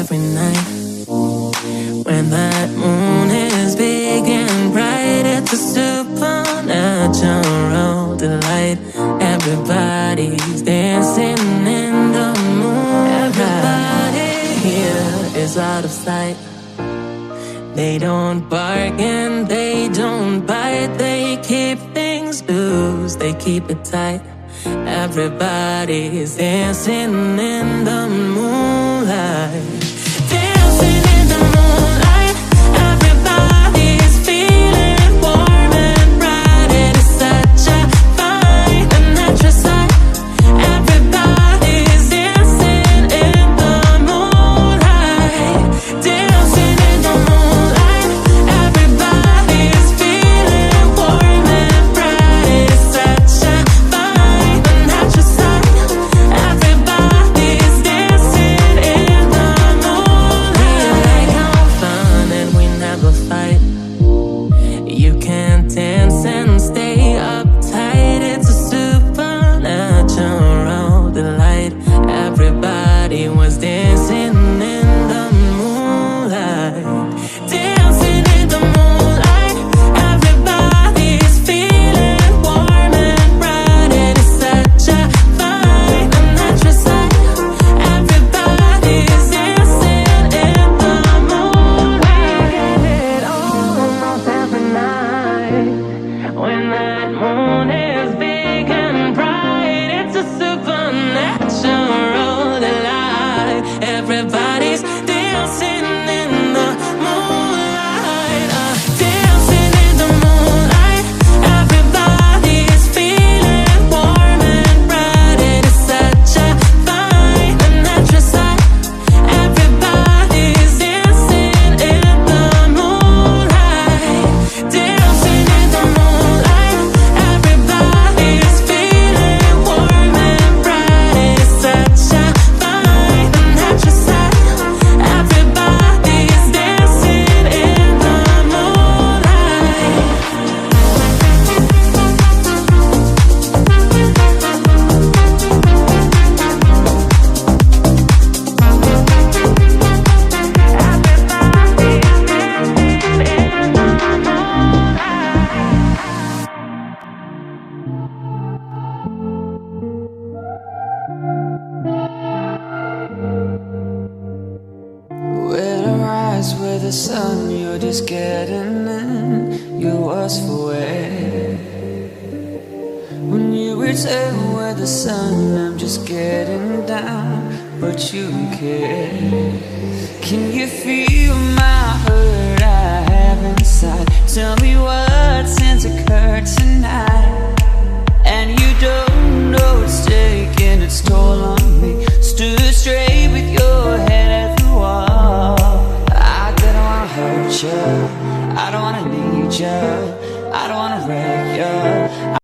every night. When that moon is big and bright, it's a supernatural delight. Everybody's dancing in the moonlight. Everybody here is out of sight. They don't bark and they don't bite. They keep things loose, they keep it tight. Everybody's dancing in the moonlight. Dancing in the moonlight. Everybody's feeling warm and bright. It is such a fine and natural sight. Everybody's dancing in the moonlight. Dancing in the moonlight. Everybody's feeling warm and bright. It is such a fine and natural sight. Everybody's dancing in the moonlight. We like our fun and we never fight. You can't dance and stay uptight. It's a supernatural delight. Everybody was dancing in the moonlight. Dancing in the moonlight. Everybody's feeling warm and bright. It is such a fine and natural sight. Everybody's dancing in the moonlight. It almost every night. When that moon is big and bright, it's a supernatural delight. Everybody's dancing in the moonlight. Dancing in the moonlight. Everybody's feeling warm and bright. It is such a fine and natural sight. Everybody's dancing in the moonlight. Dancing in the moonlight. Everybody's feeling warm and bright. It is such a fine and natural sight. Everybody's dancing in the moonlight. Where to rise with the sun, you're just getting in. You was for where? When you return with the sun, I'm just getting down, but you don't care. Can you feel my hurt I have inside? Tell me what since occurred tonight. And you don't know it's taking its toll on me. Stood straight with your head at the wall. I don't wanna hurt you, I don't wanna need you.